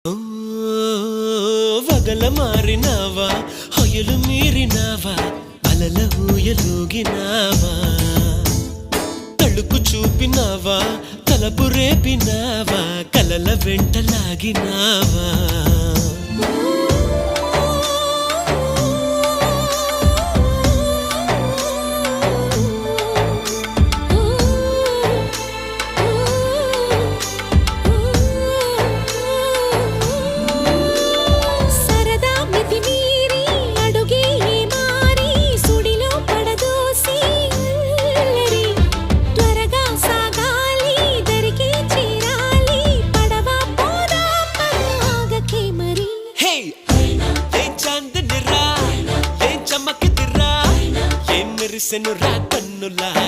ఓ వగల మారినావా హొయలు మీరినావా అలల ఊయలూగినావా తళుకు చూపినావా తలపు రేపినావా కలల వెంటలాగినావా మెరిసెను రా కన్నులా